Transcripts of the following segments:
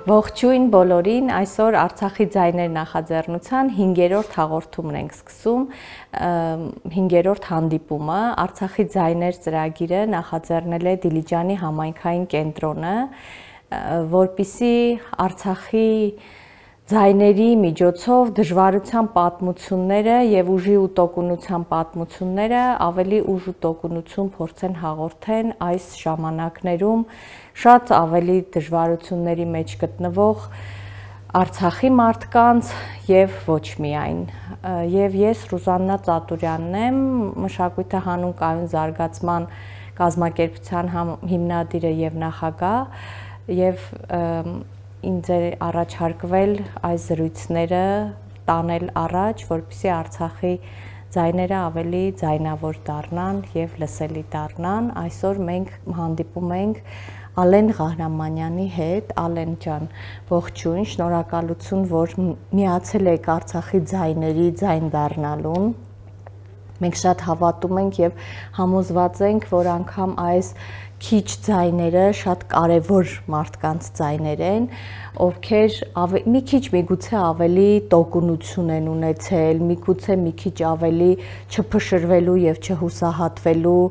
Ողջույն բոլորին, այսօր Արցախի ձայներ նախաձեռնության 5-րդ հաղորդումն ենք սկսում, 5-րդ հանդիպումը, Արցախի ձայներ ծրագիրը նախաձեռնել է Դիլիջանի համայնքային կենտրոնը, որպեսզի Արցախի ձայների միջոցով դժվարության պատմությունները եւ ուժի ու տոկունության պատմությունները ավելի ուժ ու տոկունություն փորձեն հաղորդեն այս ժամանակներում շատ ավելի դժվարությունների մեջ գտնվող Արցախի մարդկանց եւ ոչ միայն։ Եվ ես Ռուզաննա Ծատուրյանն եմ, մշակույթի հանուն կայուն զարգացման կազմակերպության հիմնադիրը եւ նախագահ եւ ինձ է առաջարկվել այս զրույցները տանել առաջ, որպեսզի Արցախի ձայները ավելի ձայնավոր դառնան եւ լսելի դառնան։ Այսօր մենք հանդիպում ենք Ալեն Ղահրամանյանի հետ։ Ալեն ջան, ողջույն, շնորհակալություն, որ միացել եք Արցախի ձայների ձայն դառնալուն։ Մենք շատ հավատում ենք եւ համոզված ենք, որ անգամ այս քիչ ձայները շատ կարևոր մարդկանց ձայներ են, ովքեր մի քիչ միգուցե ավելի տոկունություն են ունեցել, միգուցե մի քիչ ավելի չփշրվելու եւ չհուսահատվելու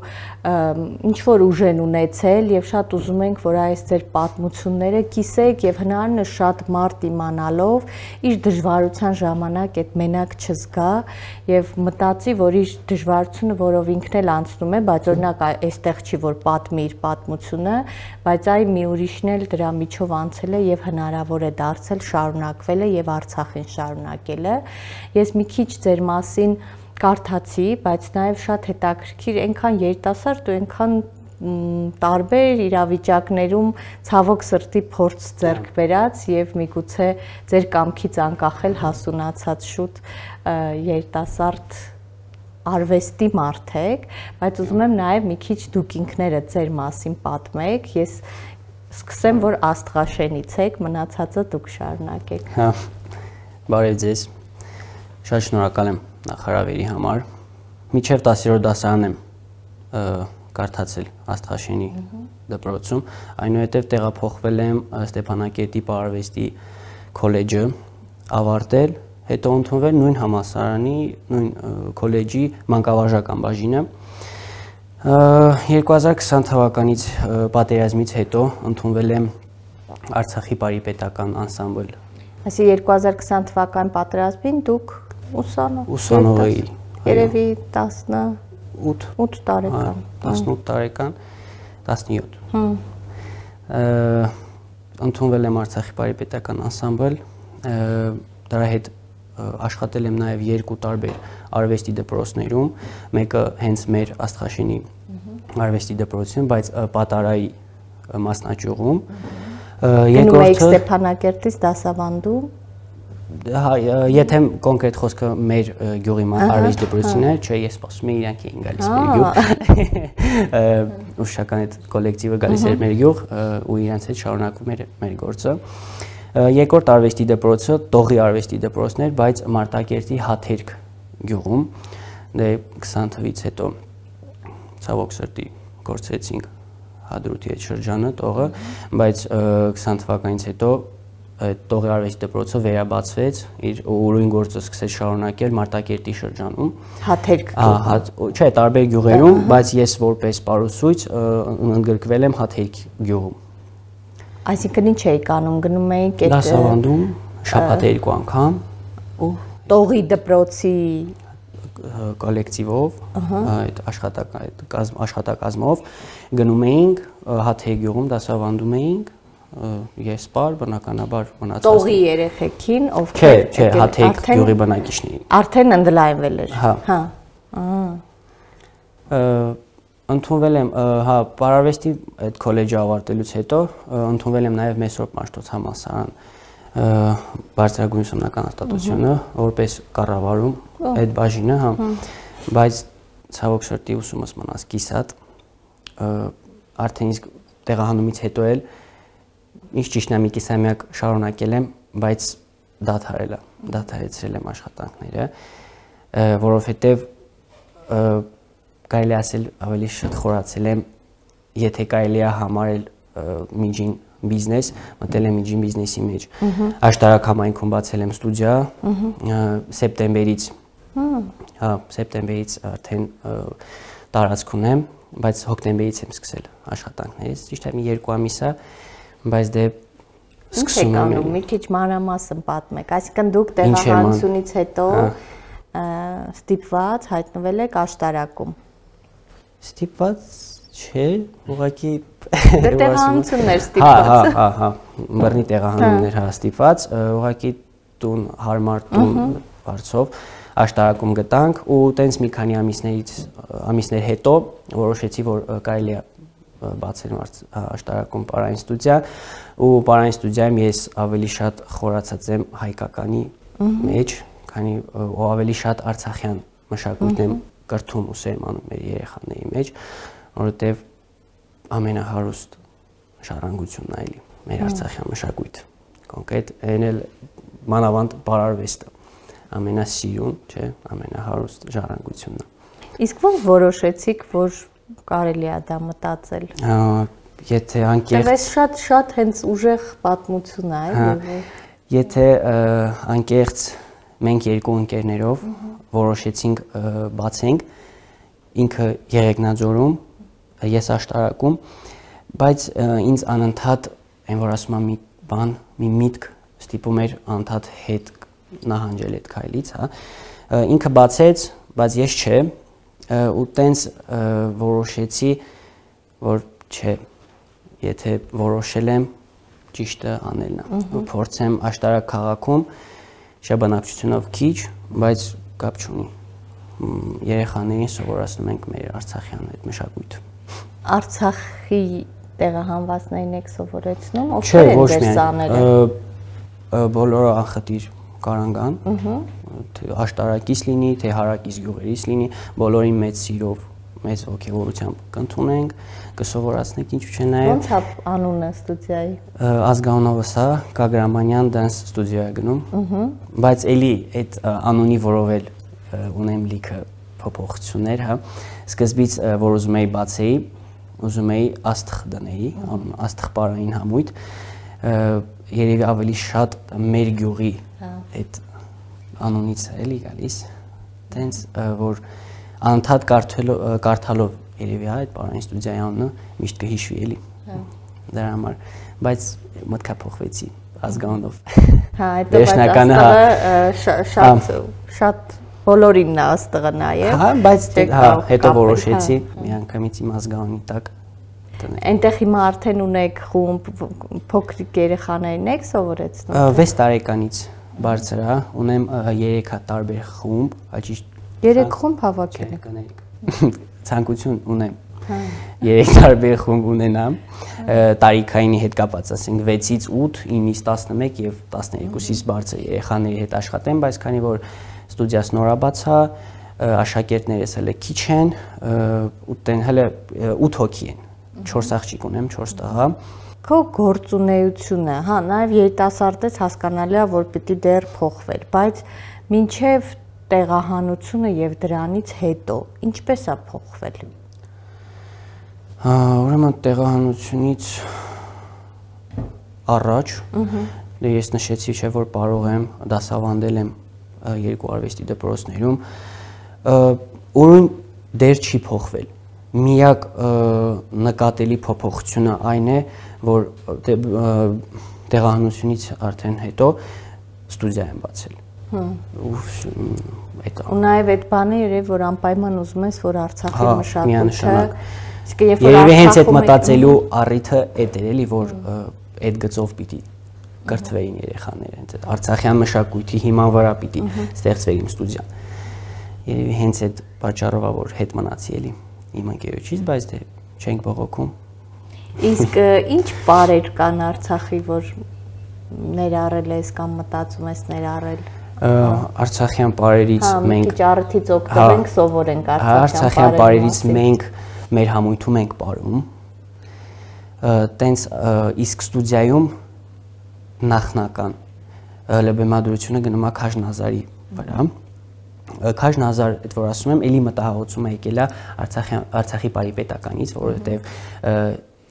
ինչ որ ուժ են ունեցել եւ շատ ուզում ենք, որ այս ձեր պատմությունները կիսեք եւ հնարինը շատ մարդ իմանալով իր դժվարության ժամանակ այդ մենակ չզգա եւ մտածի, որ իր դժվարությունը, որով ինքն էլ անցնում է, բայց օրինակ այստեղ չի որ պատմի իր պատմությունը, բայց այ մի ուրիշն էլ դրա միջով անցել է եւ հնարավոր է դարձել շարունակվել է եւ Արցախին շարունակել է։ Ես մի քիչ ձեր մասին կարդացի, բայց նաեւ շատ հետաքրքիր, այնքան երիտասարդ ու այնքան տարբեր իրավիճակներում ցավոք սրտի փորձ ձեռք բերած եւ միգուցե ձեր կամքից անկախել հասունացած շուտ երիտասարդ արվեստի մարդ եք, բայց ուզում եմ նաև մի քիչ դուք ինքներդ ձեր մասին պատմեք, ես սկսեմ, որ Աստղաշենից եք, մնացածը դուք շարունակեք։ Հա, բարև ձեզ, շատ շնորհակալ եմ նախարարների համար, մինչև 10-րդ դասարան եմ կարդացել Աստղաշենի դպրոցում, այնուհետև տեղափոխվել եմ Ստեփանակերտի պարարվեստի քոլեջը, ավարտել, հետո ընդունվել նույն համալսարանի, նույն քոլեջի մանկավարժական բաժինը։ 2020 թվականից պատերազմից հետո ընդունվել եմ Արցախի բարի պետական անսամբլ։ Այսինքն 2020 թվական պատերազմին դուք ուսանող էի։ Երևի 18 տարեկան։ 18 տարեկան, 17։ Ընդունվել եմ Արցախի բարի պետական անսամբլ, դրա հետ աշխատել եմ նաև 2 տարբեր արվեստի դպրոցներում, մեկը հենց մեր Աստղաշենի արվեստի դպրոցում, բայց Պատարայի մասնաճյուղում։ Գնում եք Ստեփանակերտից դասավանդում։ Հա, եթե կոնկրետ խոսքը մեր գյուղի արվեստի դպրոցին է, չէ, ես սպասում եմ իրանք էին գալիս մեր գյուղ։ Ուսուցչական այդ կոլեկտիվը գալիս էր մեր գյուղ ու իրանց հետ շարունակվում էր մեր գործը։ Երկրորդ արվեստի դպրոցը Տողի արվեստի դպրոցն էր, բայց Մարտակերտի Հաթերք գյուղում, դե 20 թվականից հետո ցավոք սրտի կորցրեցինք Հադրութի այդ շրջանը Տողը, բայց 20 թվականից հետո այդ Տողի արվեստի դպրոցը վերաբացվեց, իր ուրույն գործը սկսեց շարունակել Մարտակերտի շրջանում։ Հաթերք։ Չէ, տարբեր գյուղերում, բայց ես որպես պարուսույց ընդգրկվել եմ Հաթերք գյուղում։ Այսինքն ինչ էիք անում, գնում էիք այդ դասավանդում շաբաթը 2 անգամ ու Տողի դպրոցի կոլեկտիվով, այդ աշխատակազմով գնում էինք Հաթերք գյուղում դասավանդում էինք, ես պար բնականաբար մնացած։ Տողի երեխեքին, ովքեր չէ, Հաթերք գյուղի բնակիչներին։ Արդեն ընդլայնվել էր։ Հա։ Ընդունվել եմ, հա, պարարվեստի այդ քոլեջը ավարտելուց հետո ընդունվել եմ նաև Մեսրոպ Մաշտոց համալսարան բարձրագույն ուսումնական հաստատությունը, որպես կառավարում այդ բաժինը, հա, բայց ցավոք սրտի ուսումս մնաց կիսատ, արդեն իսկ տեղահանումից հետո էլ ինչ ճիշտ է մի կիսամյակ շարունակել եմ, բայց դադարեցրել եմ աշխատանքները, որովհետև կարելի ասել ավելի շատ խորացել եմ, եթե կարելի է համարել միջին բիզնես, մտել եմ միջին բիզնեսի մեջ։ Աշտարակ համայնքում բացել եմ ստուդիա, սեպտեմբերից արդեն տարածք ունեմ, բայց հոկտեմբերից եմ սկսել աշխատանքներից, ճիշտ է մի 2 ամիս է, բայց դե սկսում եմ։ Մի քիչ մանրամասն պատմեք, այսինքն դուք տեղահանությունից հետո ստիպված հայտնվել եք աշտարակում։ Ստիպված չէ, ուղղակի տեղահանություններ ստիպված։ Հա, բռնի տեղահանումներ հա ստիպված, ուղղակի տուն հարմար տուն բարձով աշտարակում գտանք ու տենց մի քանի ամիսներ հետո որոշեցի, որ կարելի է բացել աշտարակում պարային ստուդիա ու պարային ստուդիայում ես ավելի շատ խորացած եմ հայկականի մեջ, քանի ու ավելի շատ արցախյան մշակույթն եմ կրթում ու սերմանում մեր երեխաների մեջ, որովհետև ամենահարուստ ժառանգությունն է էլի մեր արցախյան մշակույթը։ Կոնկրետ այն էլ մանավանդ բարարվեստը ամենասիրուն, չէ, ամենահարուստ ժառանգությունն է։ Իսկ ո՞ր որոշեցիք, որ կարելի է դա մտածել։ Եթե անկեղծ շատ հենց ուժեղ պատմություն է, այլ եթե անկեղծ մենք երկու ընկերներով որոշեցինք բացենք, ինքը Եղեգնաձորում, ես աշտարակում, բայց ինձ անընդհատ այն որ ասում եմ մի բան, մի միտք ստիպում էր անընդհատ հետ նահանջել այդ քայլից, հա։ Ինքը բացեց, բայց ես չէ, ու տենց որոշեցի, որ չէ, եթե որոշել եմ ճիշտը անելն է, ու փորձեմ աշտարակ քաղաքում շաբանակցությունով քիչ, բայց կապ չունի։ Երեխաներին սովորացնում ենք մեր արցախյան այդ մշակույթը։ Արցախի տեղահանվածներին եք սովորեցնում, ովքեր են դեր սաները։ Բոլորը անխտիր կարան գան, աշտարակից լինի, թե հարակից գյուղերից լինի, բոլորին մեծ սիրով, մեծ ոգևորությամբ կընդունենք, կսովորացնենք ինչու՞ չէ նաև։ Ո՞նց է անունը ստուդիայի։ Ազգանունովը սա Կագրամանյան դանս ստուդիա է գնում, բայց էլի այդ անունի որով էլ ունեմ լիքը փոփոխություններ, հա։ Սկզբից որ ուզում էի բացեի, ուզում էի Աստղ դնեի, Աստղ պարային համույթ, երևի ավելի շատ մեր գյուղի այդ անունից է էլի գալիս, տենց որ անընդհատ կարդալով երևի այդ պարային ստուդիայի անունը միշտ կհիշվի էլի դրա համար, բայց մտքա փոխվեցի ազգանունով։ Հա, այդ շատ բոլորին նա Աստղը նաև։ Հա, բայց հետո որոշեցի միանգամից իմ ազգանունի տակ դնել։ Այնտեղ հիմա արդեն ունեք խումբ, փոքրիկ երեխաներին եք սովորեցնում։ 6 տարեկանից բարձր է, ունեմ 3 տարբեր խումբ, ճիշտ 3 խումբ հավաքել եք։ Ցանկություն ունեմ 3 տարբեր խումբ ունենամ, տարիքայինի հետ կապված, ասենք 6-ից 8, 9-ից 11 եւ 12-ից բարձր երեխաների հետ աշխատեմ, բայց քանի որ ստուդիաս նորաբաց է, աշակերտներս հələ քիչ են, ու տեն հələ 8 հոգի են, 4 աղջիկ ունեմ, 4 տղա։ Քո գործունեությունը, հա, նաև երիտասարդից հասկանալի է, որ պիտի դեռ փոխվել, բայց մինչև տեղահանությունը եւ դրանից հետո ինչպես է փոխվել։ Ուրեմն տեղահանությունից առաջ ես նշեցի, չէ, որ կարող եմ դասավանդել եմ 2 արվեստի դպրոցներում, ուրույն դեռ չի փոխվել։ Միակ նկատելի փոփոխությունը այն է, որ տեղահանությունից արդեն հետո ստուդիա եմ բացել։ Ու նաև այդ բանը երևի որ անպայման ուզում ես որ Արցախի մշակույթը, իսկ երբ որ երևի հենց այդ մտածելու առիթը այդ էր էլի որ այդ գծով պիտի կրթվեին երեխաները, հենց այդ արցախյան մշակույթի հիման վրա պիտի ստեղծվեր իմ ստուդիան։ Երևի հենց այդ պատճառով է որ հետ մնացի էլի իմ ընկերոջից, բայց դե չենք բողոքում։ Իսկ ինչ բարեր կան Արցախի, որ ներառել ես կամ մտածում ես ներառել։ Արցախյան բարերից մենք քիչ առիթից օգտվենք, սովորենք արցախյան բարերից մենք մեր համույթում ենք ապրում։ Տենց իսկ ստուդիայում նախնական լեբեմադրությունը գնում է Քաժնազարի վրա։ Քաժնազար, այդ որ ասում եմ, էլի մտահղոցում է եկել է Արցախի բարի պետականից, որովհետև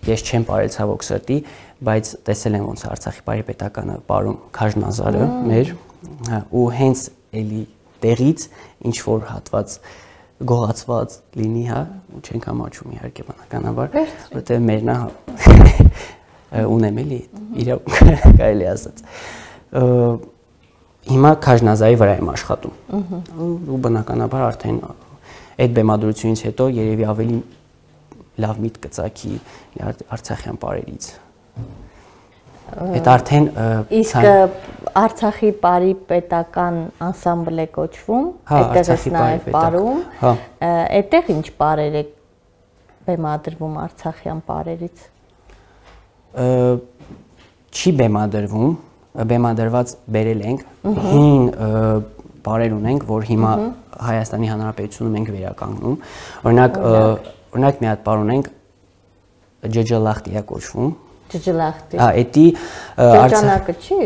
ես չեմ ապրել ցավոք սրտի, բայց տեսել եմ ոնց Արցախի բարի պետականը ապարում Քաժնազարը մեր, ու հենց էլի տեղից ինչ որ հատված գողացված լինի, հա, ու չենք համաչում իհարկե բնականաբար, որտեղ մերն է ունեմ էլի իրավունք կարելի ասած։ Հիմա Քաժնազարի վրա եմ աշխատում։ Ու բնականաբար արդեն այդ բեմադրությունից հետո երևի ավելի լավ միտք կծագի արցախյան պարերից։ Այդ արդեն իսկ Արցախի բարի պետական անսամբլ է կոչվում, այդտեղ է նաև պարում, այդտեղ ինչ պարեր է բեմադրվում արցախյան պարերից։ Չի բեմադրվում, բեմադրված բերել ենք, հին պարեր ունենք, որ հիմա Հայաստանի Հանրապետությունում ենք վերականգնում, օրինակ մի հատ պար ունենք, ջջլախտի է կոչվում։ Ջջլախտի։ Էդի Ջոջանակը չի։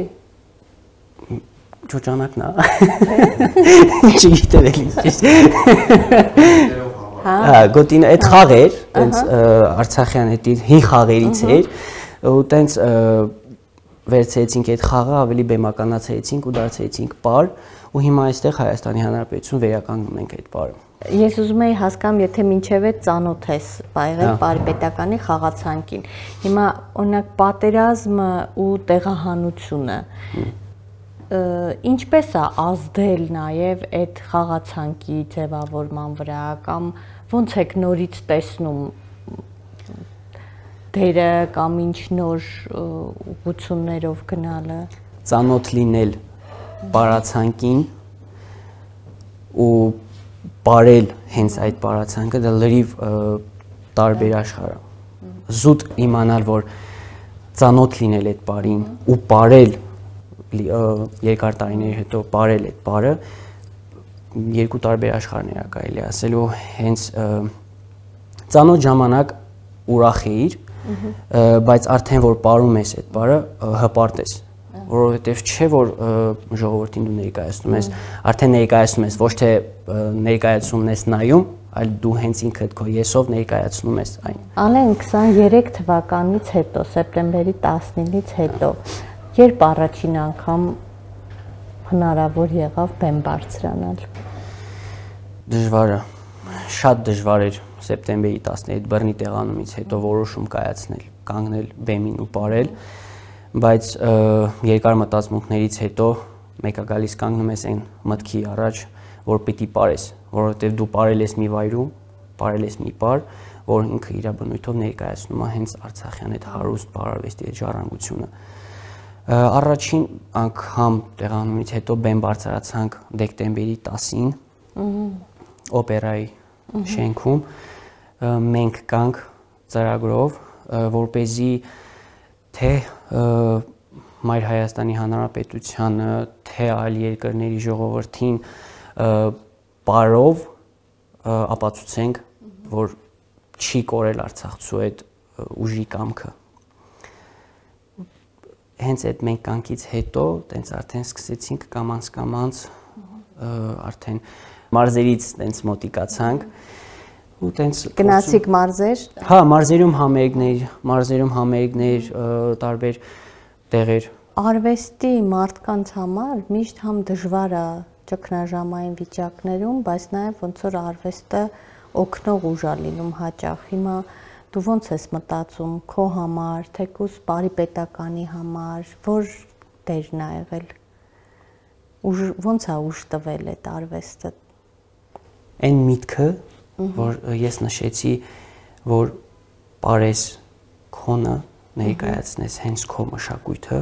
Ջոջանակն է։ Չգիտեմ էլի։ Գոտին այդ խաղեր, տենց Արցախյան էդի հին խաղերից էր, ու տենց վերցրեցինք այդ խաղը, ավելի բեմականացրեցինք ու դարձրեցինք պար, ու հիմա այստեղ Հայաստանի Հանրապետություն վերականգնում ենք այդ պարը։ Ես ուզում եի հասկանամ, եթե մինչև այդ ծանոթ ես եղել բարի պետականի խաղացանկին։ Հիմա օրինակ պատերազմը ու տեղահանությունը ինչպես է ազդել նաև այդ խաղացանկի ձևավորման վրա, կամ ոնց եք նորից տեսնում դերը կամ ինչ նոր ուղղություններով գնալը։ Ծանոթ լինել պարացանկին ու պարել հենց այդ պարացանկը, դա լրիվ տարբեր աշխարհ է։ Զուտ իմանալ, որ ծանոթ լինել այդ պարին ու պարել երկար տարիների հետո պարել այդ պարը երկու տարբեր աշխարհներ է կարելի ասել, ու հենց ծանոթ ժամանակ ուրախ էիր, բայց արդեն որ պարում ես այդ պարը հպարտ ես, որովհետև չէ որ ժողովրդին դու ներկայացնում ես, արդեն ներկայացնում ես, ոչ թե ներկայացումն ես նայում, այլ դու հենց ինքդ քո եսով ներկայացնում ես այն։ Ալեն 23 թվականից հետո, սեպտեմբերի 19-ից հետո, երբ առաջին անգամ հնարավոր եղավ բեմ բարձրանալ։ Դժվար է, շատ դժվար էր սեպտեմբերի 17 բռնի տեղանումից հետո որոշում կայացնել, կանգնել բեմին ու պարել, բայց երկար մտածմունքներից հետո մեկը գալիս կանգնում ես այն մտքի առաջ, որ պիտի պարես, որովհետև դու պարել ես մի վայրում, պարել ես մի պար, որ ինքը իր բնույթով ներկայացնում է հենց Արցախյան այդ հարուստ պարարվեստի այդ ժառանգությունը։ Առաջին անգամ տեղանումից հետո բեմ բարձրացանք դեկտեմբերի 10-ին օպերայի շենքում, մենք կանք ծրագրով, որպեսզի թե Մայր Հայաստանի Հանրապետությանը, թե այլ երկրների ժողովրդին պարով ապացուցենք, որ չի կորել Արցախցու այդ ուժի կամքը։ Հենց այդ մենք կանքից հետո տենց արդեն սկսեցինք կամանց արդեն մարզերից տենց մոտիկացանք ու տենց գնացիք մարզեր։ Հա, մարզերում համերգներ, տարբեր տեղեր։ Արվեստի մարդկանց համար միշտ համ դժվար է ճգնաժամային վիճակներում, բայց նաև ոնց որ արվեստը օգնող ուժ է լինում հաճախ։ Հիմա դու ոնց ես մտածում քո համար, թեկուզ բարի պետականի համար, որ դերն է եղել։ Ոնց է ուժ տվել այդ արվեստը։ Այն միտքը, որ ես նշեցի, որ պարես քոնը ներկայացնես հենց քո մշակույթը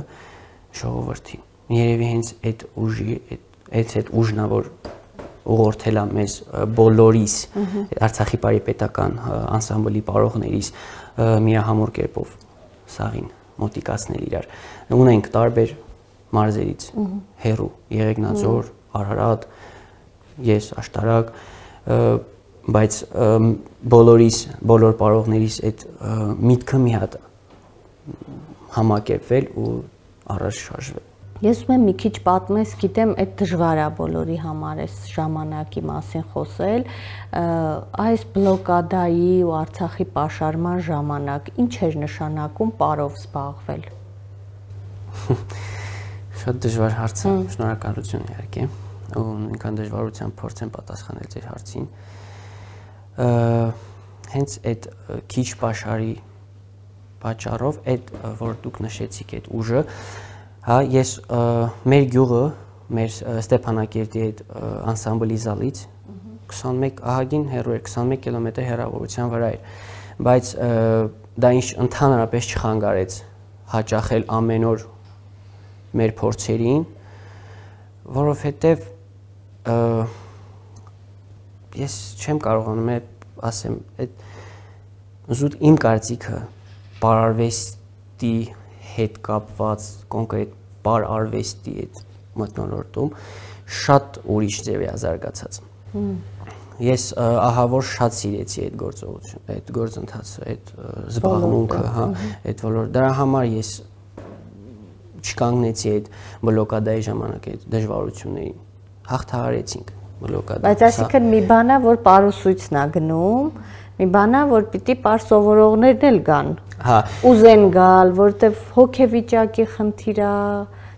ժողովրդին։ Երևի հենց այդ ուժի, այդ ուժն է, որ ուղղորդել է մեզ բոլորիս, Արցախի բարի պետական անսամբլի պարողներիս միահամուռ կերպով սաղին մոտիկացնել իրար։ Ունենք տարբեր մարզերից, հերու, Եղեգնաձոր, Արարատ, ես աշտարակ, բայց բոլոր պարողներիս այդ միտքը մի հատ համակերպվել ու առաջ շարժվել։ Ես ուզում եմ մի քիչ պատմես, գիտեմ, այդ դժվար է բոլորի համար այս ժամանակի մասին խոսել, այս բլոկադայի ու Արցախի պաշարման ժամանակ ինչ էր նշանակում պարով զբաղվել։ Շատ դժվար հարց է, շնորհակալություն իհարկե, ու նույնքան դժվարությամբ փորձեմ պատասխանել ձեր հարցին։ Հենց այդ քիչ պաշարի պատճառով, այդ որ դուք նշեցիք այդ ուժը, հա, ես մեր գյուղը, մեր Ստեփանակերտի այդ անսամբլի զալից 21 ահագին հեռու էր, 21 կիլոմետր հեռավորության վրա էր, բայց դա ինչ ընդհանրապես չխանգարեց հաճախել ամեն օր մեր փորձերին, որովհետև ես չեմ կարողանում ասեմ, այդ զուտ իմ կարծիքը պարարվեստի հետ կապված կոնկրետ պարարվեստի այդ մթնոլորտում շատ ուրիշ ձև է զարգացած։ Ես ահա որ շատ սիրեցի այդ գործողություն, այդ գործընթացը, այդ զբաղմունքը, հա, այդ ոլորտ։ Դրա համար ես չկանգնեցի այդ բլոկադայի ժամանակ այդ դժվարություններին։ Հաղթահարեցինք բլոկադան։ Բայց այսինքն մի բան է, որ պարուսույցն է գնում, մի բան է, որ պիտի պար սովորողներն էլ գան։ Հա, ուզեն գալ, որտեվ հոգեվիճակի խնդիր է,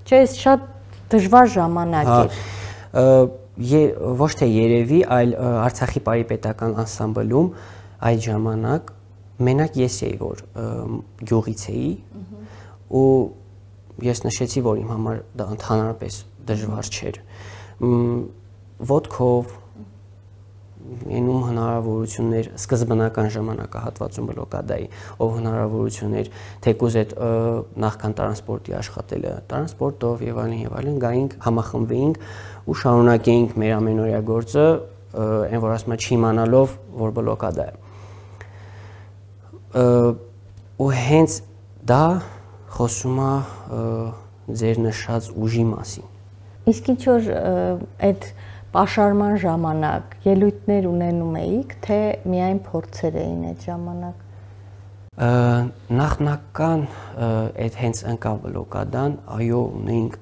չէ, շատ դժվար ժամանակ էր։ Ոչ թե երևի, այլ Արցախի պարիպետական անսամբլում այդ ժամանակ մենակ ես էի, որ գյուղից էի, ու ես նշեցի, որ իմ համար դա ընդհանրապես դժվար չէր։ Ոտքով Ենում հնարավորություններ սկզբնական ժամանակահատվածում բլոկադայի, ով հնարավորություններ թեկուզ այդ նախքան տրանսպորտի աշխատելը, տրանսպորտով եւ այլն, գայինք, համախմբեինք ու շարունակեինք մեր ամենօրյա գործը, այն որ ասում եմ չիմանալով, որ բլոկադա է։ Ու հենց դա խոսում է ձեր նշած ուժի մասին։ Իսկ ինչ որ այդ պաշարման ժամանակ ելույթներ ունենում էիք, թե միայն փորձեր էին այդ ժամանակ։ Նախնական այդ հենց ընկավ բլոկադան, այո, ունեինք,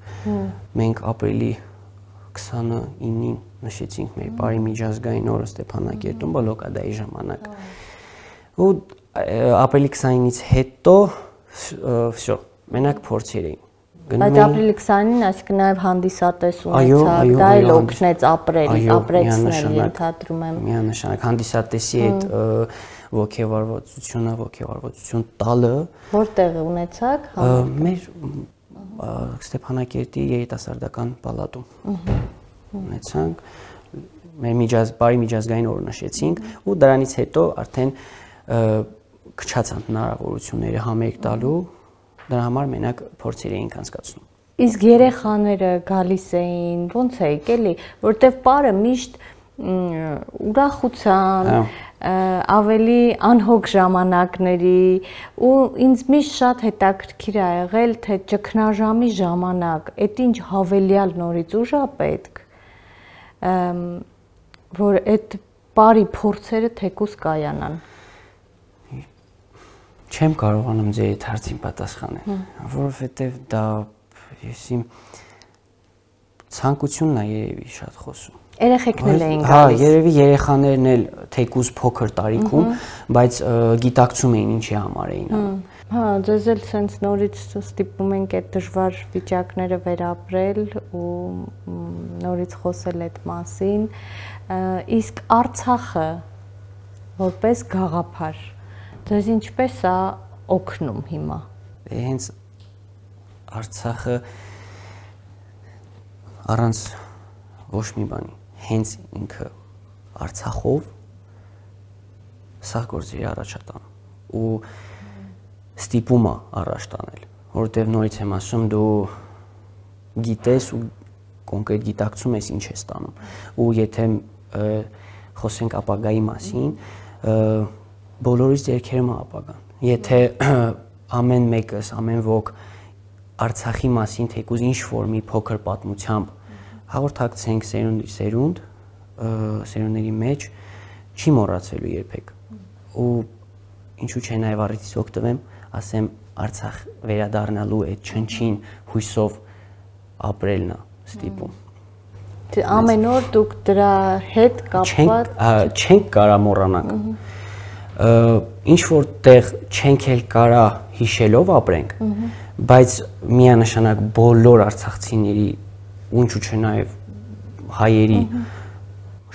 մենք ապրիլի 29-ին նշեցինք մեր բարի միջազգային օրը Ստեփանակերտում բլոկադայի ժամանակ։ Ու ապրիլի 29-ից հետո վсё, մենակ փորձեր էին։ Բայց ապրիլի 29-ին, այսինքն նաև հանդիսատես ունեցաք, դա էլ օգնեց ապրեցնել, ենթադրում եմ։ Միանշանակ հանդիսատեսի այդ ոգևորվածություն տալը։ Որտեղ ունեցաք։ Մեր Ստեփանակերտի երիտասարդական պալատում ունեցանք, մեր բարի միջազգային օրը նշեցինք ու դրանից հետո արդեն քչացան հնարավորությունները համերգ տալու, դրա համար մենակ փորձեր էինք անցկացնում։ Իսկ երեխաները գալիս էին, ո՞նց եք էլի, որտեվ պարը միշտ ուրախության, ավելի անհոգ ժամանակների ու ինձ միշտ շատ հետաքրքիր է եղել, թե ճգնաժամի ժամանակ այդ ինչ հավելյալ նորից ուժ է պետք, որ այդ պարի փորձերը թեկուզ կայանան։ Չեմ կարողանում ձեր այդ հարցին պատասխանել, որովհետև դա ես իմ ցանկությունն է երևի շատ խոսում։ Երեխեքներ էին գալիս։ Հա, երևի երեխաներն էլ թեկուզ փոքր տարիքում, բայց գիտակցում էին ինչի համար էին անում։ Հա, ձեզ էլ sense նորից ստիպում ենք այդ դժվար վիճակները վերապրել ու նորից խոսել այդ մասին։ Իսկ Արցախը որպես գաղափար Ձեզ ինչպես է օգնում հիմա։ Հենց Արցախը առանց ոչ մի բանի, հենց ինքը Արցախով սա գործի առաջ է տանում ու ստիպում է առաջ տանել, որովհետև նորից եմ ասում, դու գիտես ու կոնկրետ գիտակցում ես ինչ ես տանում ու եթե խոսենք ապագայի մասին, բոլորից ձեռքերում է ապագան։ Եթե ամեն մեկս, ամեն ոք Արցախի մասին թեկուզ ինչ-որ մի փոքր պատմությամբ հաղորդակցենք սերունդից սերունդ, սերունդների մեջ, չի մոռացվելու երբեք։ Ու ինչու՞ չէ նաև առիթից օգտվեմ, ասեմ Արցախ վերադառնալու այդ չնչին հույսով ապրելն է ստիպում։ Ամեն օր դուք դրա հետ կապված չենք կարա մոռանանք։ Ինչ որ տեղ չենք էլ կարա հիշելով ապրենք, բայց միանշանակ բոլոր արցախցիների ու ինչու՞ չէ նաև հայերի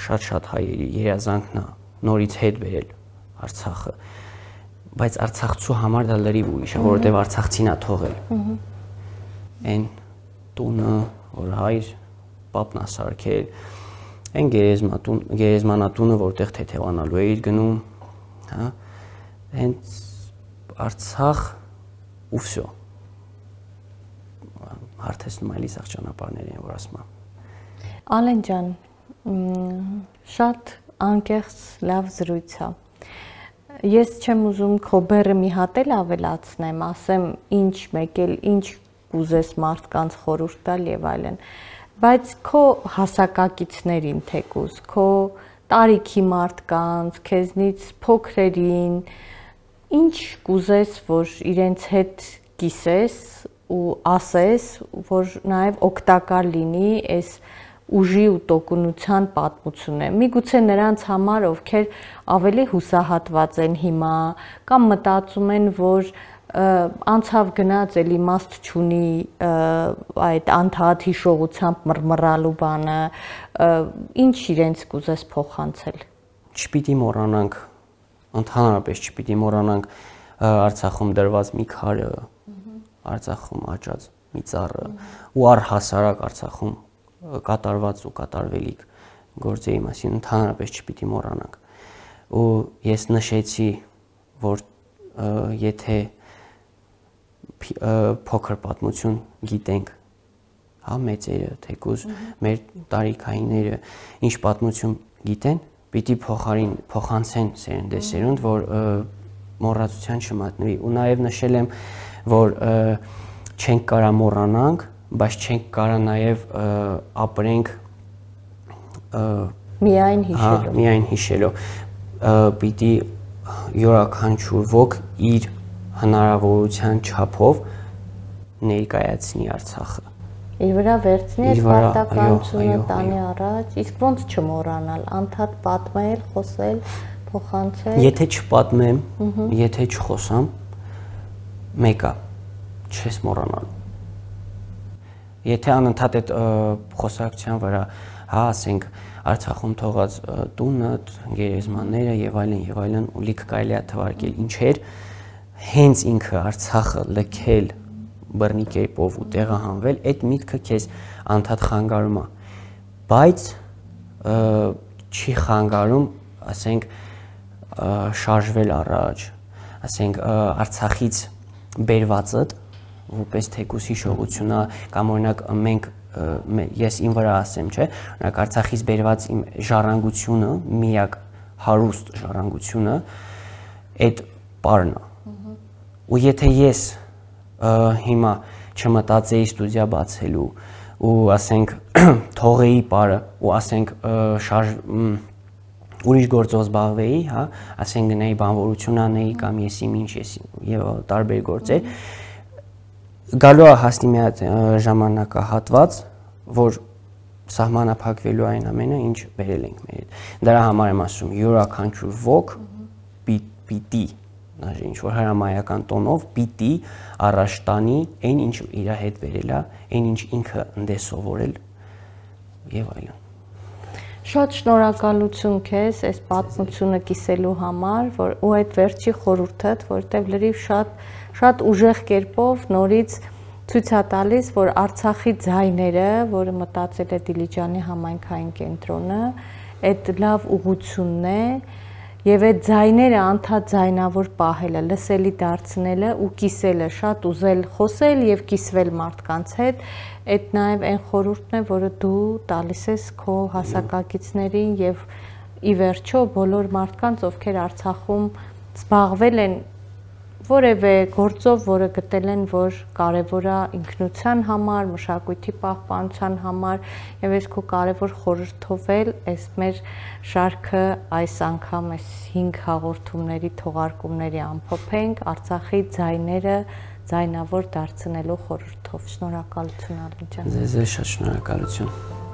շատ հայերի երազանքն է նորից հետ բերել Արցախը, բայց արցախցու համար դա լրիվ ուրիշ է, որովհետև արցախցին է թողել։ Այն տունը, որ հայր պապն է սարքել, այն գերեզմանատունը, որտեղ թեթևանալու էիր գնում, հա, հենց Արցախ ու վсё։ Հարթեցնում այլի սաղ ճանապարհներ են, որ ասում եմ։ Ալեն ջան, շատ անկեղծ լավ զրույց է։ Ես չեմ ուզում քո բեռը մի հատ էլ ավելացնեմ, ասեմ ինչ մեկ էլ ինչ կուզես մարդկանց խորհուրդ տալ եւ այլն, բայց քո հասակակիցներին թեկուզ, քո տարիքի մարդկանց, քեզնից փոքրերին, ինչ կուզես, որ իրենց հետ կիսես ու ասես, որ նաև օգտակար լինի այս ուժի ու տոկունության պատմությունը։ Միգուցե նրանց համար, ովքեր ավելի հուսահատված են հիմա, կամ մտածում են, որ անցավ գնաց էլ իմաստ չունի այդ անթադ հիշողությամբ մռմռալու բանը, ինչ իրենց կուզես փոխանցել։ Չպիտի մոռանանք, ընդհանրապես չպիտի մոռանանք Արցախում դրված մի քարը, Արցախում աճած մի ծառը ու առհասարակ Արցախում կատարված ու կատարվելիք գործերի մասին ընդհանրապես չպիտի մոռանանք։ Ու ես նշեցի, որ եթե փոքր պատմություն գիտենք, հա, մեծերը, թեկուզ մեր տարիքայինները ինչ պատմություն գիտեն, պիտի փոխանցեն սերնդեսերունդ, որ մոռացության չմատնվի։ Ու նաև նշել եմ, որ չենք կարա մոռանանք, բայց չենք կարա նաև ապրենք միայն հիշելով։ Պիտի յուրաքանչյուր ոք իր հնարավորության չափով ներկայացնի Արցախը։ Իր վրա վերցնի այդ պարտականությունը տանի առաջ, իսկ ոնց չմոռանալ, անդադ պատմել, խոսել, փոխանցել։ Եթե չպատմեմ, եթե չխոսամ, մեկը չես մոռանալ։ Եթե անընդհատ այդ խոսակցության վրա, հա, ասենք Արցախում թողած տունը, գերեզմանները եւ այլն ու լիք կարելի է թվարկել ինչեր, հենց ինքը Արցախը լքել բռնի կերպով ու տեղահանվել, այդ միտքը քեզ անդադ խանգարում է, բայց չի խանգարում, ասենք շարժվել առաջ, ասենք Արցախից բերվածդ որպես թեկուս հիշողությունա կամ օրինակ մենք ես իմ վրա ասեմ, չէ, օրինակ Արցախից բերված իմ ժառանգությունը, միակ հարուստ ժառանգությունը այդ պարն է։ Ու եթե ես հիմա չմտածեի ստուդիա բացելու ու ասենք թողեի պարը ու ասենք ուրիշ գործով զբաղվեի, հա, ասենք գնայի բանվորություն անեի կամ ես իմ ինչ ես եւ տարբեր գործեր, գալու է հասնի մի հատ ժամանակահատված, որ սահմանափակվելու այն ամենը, ինչ բերել ենք մեր հետ։ Դրա համար եմ ասում, յուրաքանչյուր ոք պիտի, ինչ որ հրամայական տոնով պիտի առաջ տանի այն, ինչ իր հետ բերել է, այն, ինչ ինքը ընդ է սովորել եւ այլն։ Շատ շնորհակալություն քեզ այս պատմությունը կիսելու համար, ու այդ վերջի խորհուրդդ, որտեղ լրիվ շատ ուժեղ կերպով նորից ցույց է տալիս, որ Արցախի ձայները, որը մտածել է Դիլիջանի համայնքային կենտրոնը, այդ լավ ուղղությունն է եւ այդ ձայները անդադ ձայնավոր պահելը, լսելի դարձնելը ու կիսելը, շատ ուզել խոսել եւ կիսվել մարդկանց հետ, այդ նաեւ այն խորհուրդն է, որը դու տալիս ես քո հասակակիցներին եւ ի վերջո բոլոր մարդկանց, ովքեր Արցախում զբաղվել են որևէ գործով, որը գտել են, որ կարևոր է ինքնության համար, մշակույթի պահպանության համար եւ այս քո կարևոր խորհրդով էլ այս մեր շարքը այս անգամ այս 5 հաղորդումների թողարկումների ամփոփենք Արցախի ձայները ձայնավոր դարձնելու խորհրդով։ Շնորհակալություն Ալին ջան։ Ձեզ շատ շնորհակալություն։